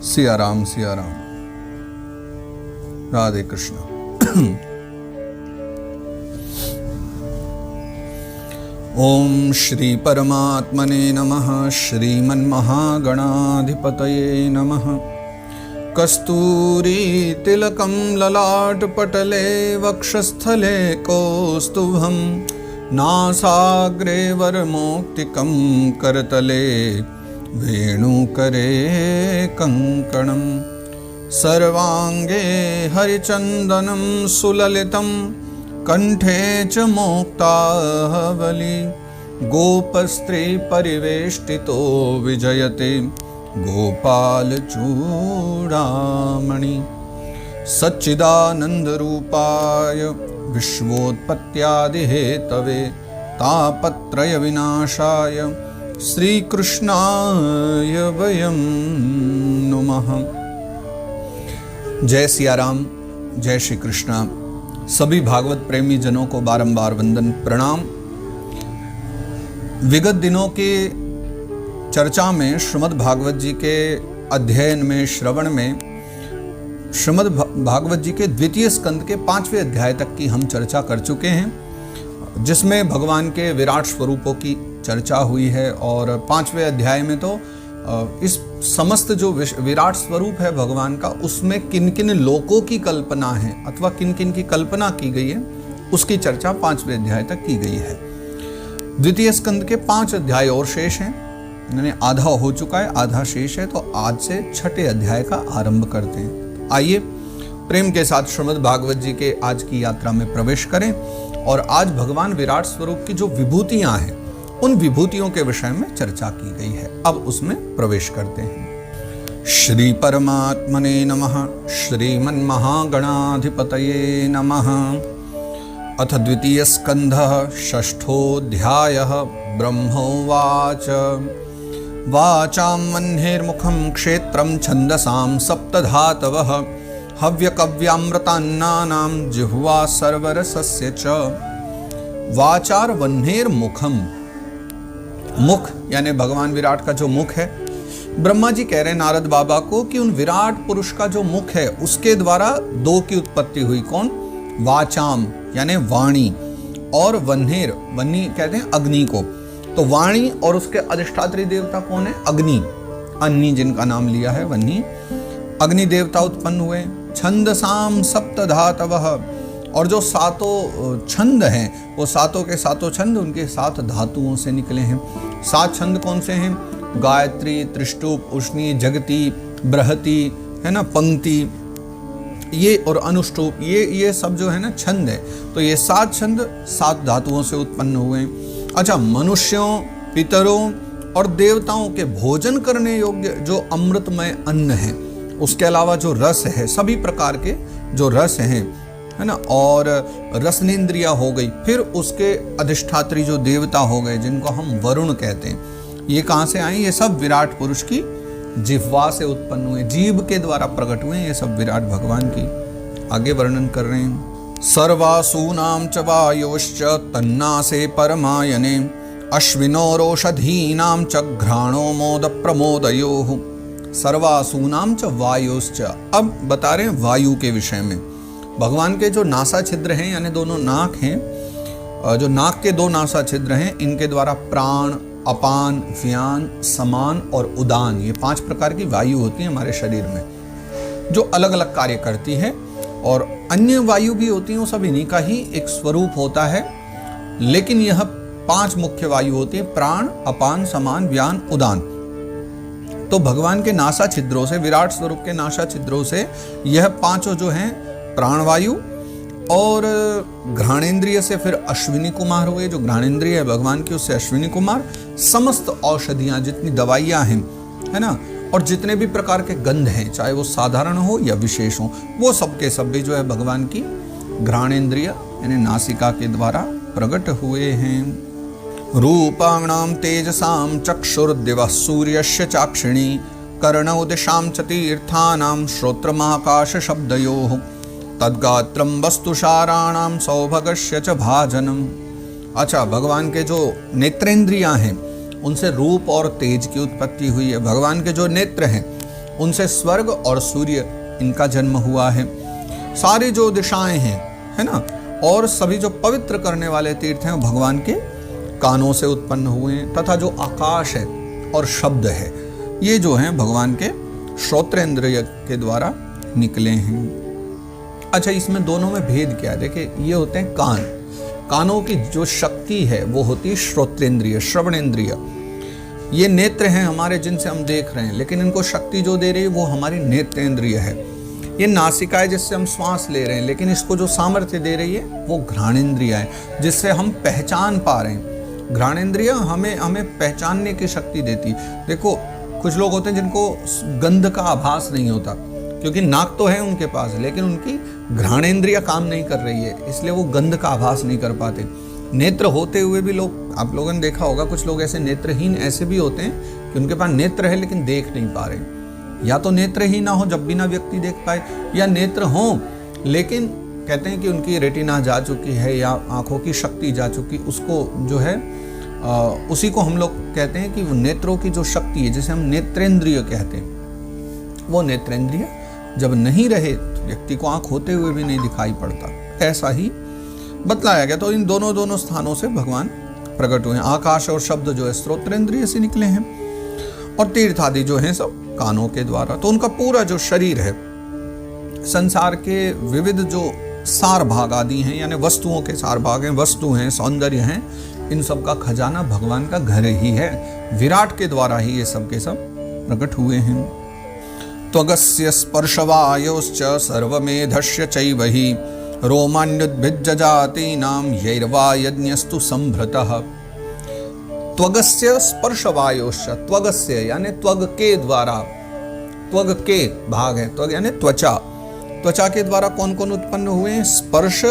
सिया राम राधे कृष्ण। ओम श्री परमात्मने नमः। श्रीमन्महागणाधिपतये नमः। कस्तूरी तिलकं ललाटपटले वक्षस्थले कौस्तुभं नासाग्रे वरमौक्तिकं करतले वेणुकरे कंकणं सर्वांगे हरिचंदनं सुललितं कंठे च मुक्तावली गोपस्त्री परिवेष्टितो विजयते गोपाल चूड़ामणि सच्चिदानंद रूपाय विश्वोत्पत्त्यादिहेतवे तापत्रय विनाशाय श्री कृष्णाय वयं नमः। जय सिया राम, जय श्री कृष्णा। सभी भागवत प्रेमी जनों को बारंबार वंदन प्रणाम। विगत दिनों की चर्चा में श्रीमद् भागवत जी के अध्ययन में, श्रवण में श्रीमद् भागवत जी के द्वितीय स्कंद के 5वें अध्याय तक की हम चर्चा कर चुके हैं, जिसमें भगवान के विराट स्वरूपों की चर्चा हुई है। और 5वें अध्याय में तो इस समस्त जो विराट स्वरूप है भगवान का, उसमें किन किन लोकों की कल्पना है अथवा किन किन की कल्पना की गई है, उसकी चर्चा 5वें अध्याय तक की गई है। द्वितीय स्कंद के 5 अध्याय और शेष हैं, यानी आधा हो चुका है, आधा शेष है। तो आज से 6ठे अध्याय का आरंभ करते हैं। आइए प्रेम के साथ श्रीमद् भागवत जी के आज की यात्रा में प्रवेश करें और आज भगवान विराट स्वरूप की जो विभूतियां हैं, उन विभूतियों के विषय में चर्चा की गई है। अब उसमें प्रवेश करते हैं। श्री परमात्मने नमः। श्रीमन्महागणाधिपतये नमः। अथ द्वितीय स्कन्धः षष्ठोऽध्यायः। ब्रह्मोवाच वाचां वह्निर्मुखं क्षेत्रं छन्दसां सप्तधातवः हव्यकव्यामृतान्नानां जिह्वा सर्वरसस्य च। वाचार वह्निर्मुखम, मुख यानी भगवान विराट का जो मुख है। ब्रह्मा जी कह रहे हैं नारद बाबा को कि उन विराट पुरुष का जो मुख है उसके द्वारा दो की उत्पत्ति हुई। कौन? वाचाम यानी वाणी, और वह्निर, वह्नि कहते हैं अग्नि को। तो वाणी और उसके अधिष्ठात्री देवता कौन है? अग्नि, अन्नी जिनका नाम लिया है वह्नि, अग्नि देवता उत्पन्न हुए। छंदसाम सप्तधातवः, और जो सातों छंद हैं वो सातों के सातों छंद उनके 7 धातुओं से निकले हैं। 7 छंद कौन से हैं? गायत्री, त्रिष्टुप, उष्णी, जगती, बृहति, है ना, पंक्ति, ये और अनुष्टुप, ये सब जो है ना छंद है। तो ये 7 छंद 7 धातुओं से उत्पन्न हुए। अच्छा, मनुष्यों, पितरों और देवताओं के भोजन करने योग्य जो अमृतमय अन्न है, उसके अलावा जो रस है, सभी प्रकार के जो रस हैं, है ना, और रसनेन्द्रिया हो गई। फिर उसके अधिष्ठात्री जो देवता हो गए, जिनको हम वरुण कहते हैं, ये कहाँ से आए? ये सब विराट पुरुष की जिह्वा से उत्पन्न हुए, जीव के द्वारा प्रकट हुए। ये सब विराट भगवान की आगे वर्णन कर रहे हैं। सर्वासूनां च वायोश्च तन्नासे परमायने अश्विनोरोषधीनां च घ्राणो मोद प्रमोदयोः। सर्वासूनां च वायोश्च, अब बता रहे हैं वायु के विषय में। भगवान के जो नासा छिद्र हैं, यानी दोनों नाक हैं, जो नाक के 2 नासा छिद्र हैं, इनके द्वारा प्राण, अपान, व्यान, समान और उदान, ये 5 प्रकार की वायु होती है हमारे शरीर में, जो अलग अलग कार्य करती है। और अन्य वायु भी होती हैं, वो सब इन्हीं का ही एक स्वरूप होता है। लेकिन यह 5 मुख्य वायु होती है: प्राण, अपान, समान, व्यान, उदान। तो भगवान के नासा छिद्रों से, विराट स्वरूप के नासा छिद्रों से यह 5 जो हैं प्राणवायु, और घ्राणेन्द्रिय से फिर अश्विनी कुमार हुए, जो घ्राणेन्द्रिय है भगवान की, उससे अश्विनी कुमार। समस्त औषधियाँ, जितनी दवाइयाँ हैं, है ना, और जितने भी प्रकार के गंध हैं, चाहे वो साधारण हो या विशेष हो, वो सब के सब भी जो है भगवान की घ्राणेन्द्रिय यानी नासिका के द्वारा प्रकट हुए हैं। रूपाणां तेजसां चक्षुर्दिवः सूर्यस्य चाक्षिणी कर्णौ दिशां च तीर्थानां श्रोत्रमाकाश शब्दयोः तद्गात्रं वस्तुसाराणां सौभगस्य च भाजनम। अच्छा, भगवान के जो नेत्रेंद्रियां हैं उनसे रूप और तेज की उत्पत्ति हुई है। भगवान के जो नेत्र हैं उनसे स्वर्ग और सूर्य इनका जन्म हुआ है। सारी जो दिशाएं हैं, है ना, और सभी जो पवित्र करने वाले तीर्थ हैं वो भगवान के कानों से उत्पन्न हुए हैं, तथा जो आकाश है और शब्द है ये जो हैं भगवान के श्रोत्रेंद्रिय के द्वारा निकले हैं। अच्छा, इसमें दोनों में भेद क्या है? देखिए, ये होते हैं कान, कानों की जो शक्ति है वो होती है श्रोत्रेंद्रिय, श्रवणेंद्रिय। ये नेत्र हैं हमारे जिनसे हम देख रहे हैं, लेकिन इनको शक्ति जो दे रही है वो हमारी नेत्रेंद्रिय है। ये नासिका है जिससे हम श्वास ले रहे हैं, लेकिन इसको जो सामर्थ्य दे रही है वो घ्राणेंद्रिय है जिससे हम पहचान पा रहे हैं। घ्राणेंद्रिय हमें पहचानने की शक्ति देती है। देखो, कुछ लोग होते हैं जिनको गंध का आभास नहीं होता, क्योंकि नाक तो है उनके पास, लेकिन उनकी घ्राणेंद्रिय काम नहीं कर रही है, इसलिए वो गंध का आभास नहीं कर पाते। नेत्र होते हुए भी लोग, आप लोगों ने देखा होगा, कुछ लोग ऐसे नेत्रहीन ऐसे भी होते हैं कि उनके पास नेत्र है लेकिन देख नहीं पा रहे। या तो नेत्र ही ना हो जब भी ना व्यक्ति देख पाए, या नेत्र हो लेकिन कहते हैं कि उनकी रेटिना जा चुकी है या आंखों की शक्ति जा चुकी, उसको जो है उसी को हम लोग कहते हैं कि वो नेत्रों की जो शक्ति है, जिसे हम नेत्रेंद्रिय कहते हैं, वो नेत्रेंद्रिय जब नहीं रहे तो व्यक्ति को आंख होते हुए भी नहीं दिखाई पड़ता। ऐसा ही बतलाया गया। तो इन दोनों स्थानों से भगवान प्रकट हुए हैं। आकाश और शब्द जो है स्रोत्रेंद्रिय से निकले हैं, और तीर्थ आदि जो हैं सब कानों के द्वारा। तो उनका पूरा जो शरीर है, संसार के विविध जो सार भाग आदि हैं, यानी वस्तुओं के सार भाग हैं, वस्तु हैं, सौंदर्य हैं, इन सब का खजाना भगवान का घर ही है। विराट के द्वारा ही ये सब के सब प्रकट हुए हैं। त्वगस्य स्पर्शवायोश्च सर्वमेधस्य चैवहि रोमान्युद्भिज्जजातीनां यैर्वा यज्ञस्तु संभृतः। त्वगस्य स्पर्शवायोश्च, त्वगस्य यानी त्वग के द्वारा, त्वग के भाग है, त्वग यानी त्वचा, त्वचा के द्वारा कौन कौन उत्पन्न हुए हैं? स्पर्श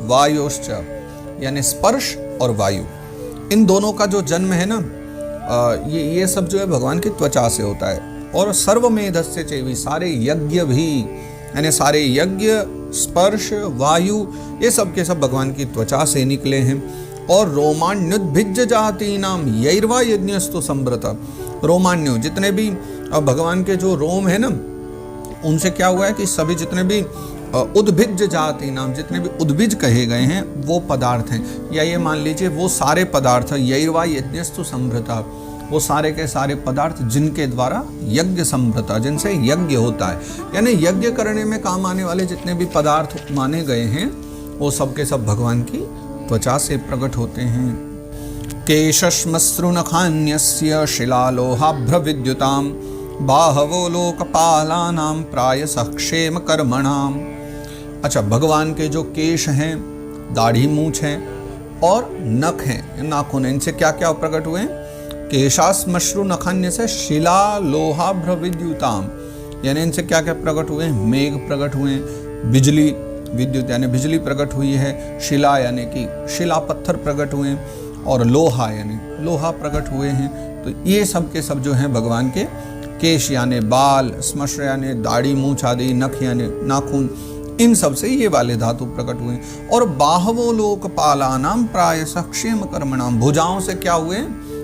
वायोश्च, यानी स्पर्श और वायु, इन दोनों का जो जन्म है ना, ये सब जो है भगवान की त्वचा से होता है। और सर्वमेधस्य चैवि, सारे यज्ञ भी, यानी सारे यज्ञ, स्पर्श, वायु, ये सब के सब भगवान की त्वचा से निकले हैं। और रोमान्युद्भिज्जजातीनां यैर्वा यज्ञस्तु संभृत, रोमान्यु जितने भी भगवान के जो रोम है ना, उनसे क्या हुआ है कि सभी जितने भी उद्भिज जाति नाम, जितने भी उद्भिज कहे गए हैं वो पदार्थ हैं, या ये मान लीजिए वो सारे पदार्थ, यैर्वा यज्ञस्तु संभृता, वो सारे के सारे पदार्थ जिनके द्वारा यज्ञ संभृता, जिनसे यज्ञ होता है, यानी यज्ञ करने में काम आने वाले जितने भी पदार्थ माने गए हैं वो सब के सब भगवान की त्वचा से प्रकट होते हैं। केशश्मश्रुनखान्यस्य शिलालोहाभ्रविद्युतां बाहवो लोकपालानां प्रायसः क्षेम कर्मणाम। अच्छा, भगवान के जो केश हैं, दाढ़ी मूछ है और नख हैं, नाखून हैं, इनसे क्या क्या प्रकट हुए हैं? केशाश्मश्रु नखान्य से शिला लोहाभ्र विद्युताम, यानी इनसे क्या क्या प्रकट हुए हैं? मेघ प्रकट हुए हैं, बिजली, विद्युत यानी बिजली प्रकट हुई है, शिला यानी कि शिला पत्थर प्रकट हुए हैं, और लोहा यानी लोहा प्रकट हुए हैं। तो ये सब के सब जो हैं भगवान के केश यानी बाल, श्मश्र यानी दाढ़ी मूछ आदि, नख यानी नाखून, इन सब से ये वाले धातु प्रकट हुए। और बाहवो लोकपालानां प्रायसः क्षेम कर्मणाम, भुजाओं से क्या हुए?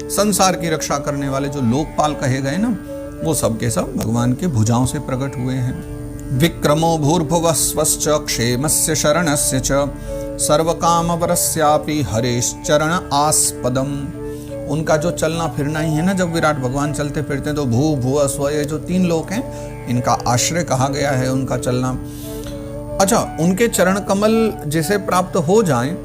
संसार की रक्षा करने वाले जो लोकपाल कहे गए ना, वो सब के सब भगवान के भुजाओं से प्रकट हुए हैं। विक्रमो भूर्भुवस्वश्च क्षेमस्य शरणस्य च सर्वकामवरस्यापि हरेश्चरण आस्पदम। उनका जो चलना फिरना ही है ना, जब विराट भगवान चलते फिरते हैं तो भू भुव स्व, ये जो तीन लोक हैं इनका आश्रय कहा गया है उनका चलना। अच्छा, उनके चरण कमल जिसे प्राप्त हो जाएं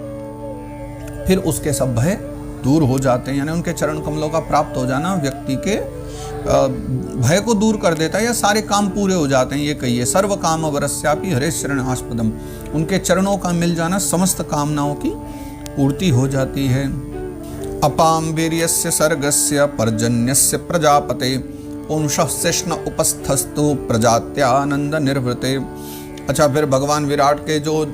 फिर उसके सब भय दूर हो जाते हैं, यानी उनके चरण कमलों का प्राप्त हो जाना व्यक्ति के भय को दूर कर देता है, या सारे काम पूरे हो जाते हैं। ये कहिए सर्व काम वरस्यापि हरेश चरण आस्पदम, उनके चरणों का मिल जाना समस्त कामनाओं की पूर्ति हो जाती है। अपाम वीर्यस्य सर्गस्य पर्जन्यस्य प्रजापते पुंसः शिष्ण उपस्थस्तु प्रजात्यानंद निर्वृते। अच्छा, फिर भगवान विराट के जो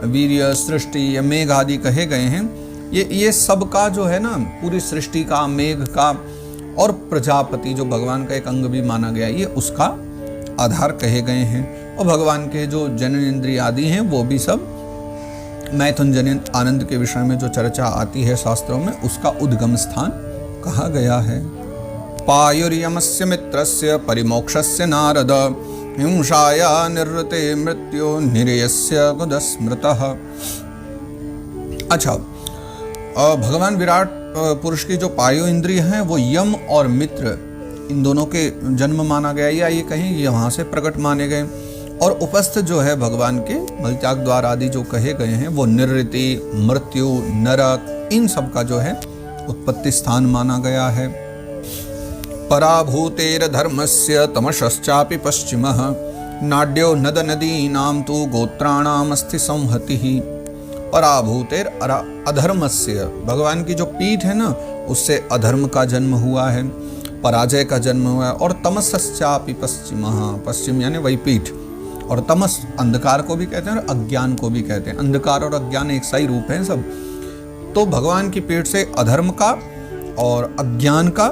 वीर्य, सृष्टि या मेघ आदि कहे गए हैं, ये सब का जो है ना, पूरी सृष्टि का, मेघ का और प्रजापति जो भगवान का एक अंग भी माना गया, ये उसका आधार कहे गए हैं। और भगवान के जो जननेन्द्रिय आदि हैं वो भी सब मैथुन जनित आनंद के विषय में जो चर्चा आती है शास्त्रों में, उसका उद्गम स्थान कहा गया है। पायुर्यमस्य मित्रस्य परिमोक्षस्य नारद हिंसाया निर्वृते मृत्यो निरयस्य गुदस्मृतः। अच्छा, भगवान विराट पुरुष की जो पायु इंद्रिय हैं वो यम और मित्र इन दोनों के जन्म माना गया, या ये कहीं यहाँ से प्रकट माने गए। और उपस्थ जो है भगवान के मलत्याग द्वार आदि जो कहे गए हैं वो निरृति, मृत्यु, नरक, इन सब का जो है उत्पत्ति स्थान माना गया है। पराभूतेर धर्मस्य तमश्चापि पश्चिमः नाड्यो नद नदीनां तु गोत्राणाम अस्ति संहतिः। पराभूतेर अधर्मस्य, भगवान की जो पीठ है ना उससे अधर्म का जन्म हुआ है, पराजय का जन्म हुआ है। और तमसश्चापि पश्चिमः, पश्चिम यानी वही पीठ, और तमस अंधकार को भी कहते हैं और अज्ञान को भी कहते हैं। अंधकार और अज्ञान एक सा ही रूप है सब। तो भगवान की पीठ से अधर्म का और अज्ञान का,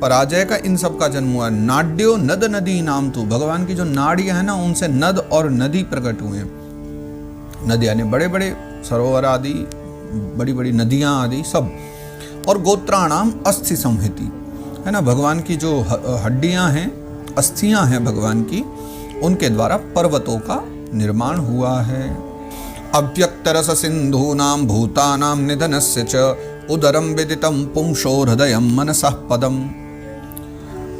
पराजय का, इन सब का जन्म हुआ। नाड्यो नद नदी नाम तू, भगवान की जो नाड़ियां है ना उनसे नद और नदी प्रकट हुए हैं। नदी यानी बड़े बड़े सरोवर आदि, बड़ी बड़ी नदियां आदि सब। और गोत्राणाम अस्थि संहिति है ना, भगवान की जो हड्डियां हैं, अस्थियां हैं भगवान की, उनके द्वारा पर्वतों का निर्माण हुआ है। अव्यक्तरस सिंधूनां भूतानां निधनस्य च उदरम विदितम पुंसो हृदयम मनसः पदम।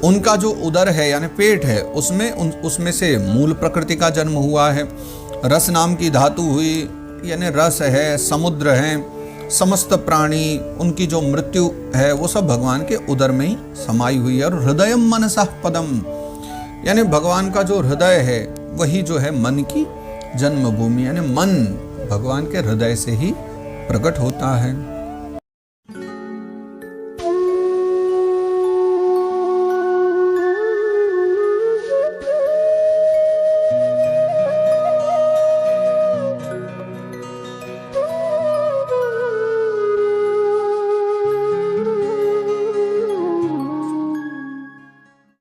उनका जो उदर है यानी पेट है उसमें से मूल प्रकृति का जन्म हुआ है। रस नाम की धातु हुई, यानी रस है, समुद्र है, समस्त प्राणी, उनकी जो मृत्यु है वो सब भगवान के उदर में ही समाई हुई है। और हृदयम मनसः पदम, यानी भगवान का जो हृदय है वही जो है मन की जन्मभूमि, यानी मन भगवान के हृदय से ही प्रकट होता है।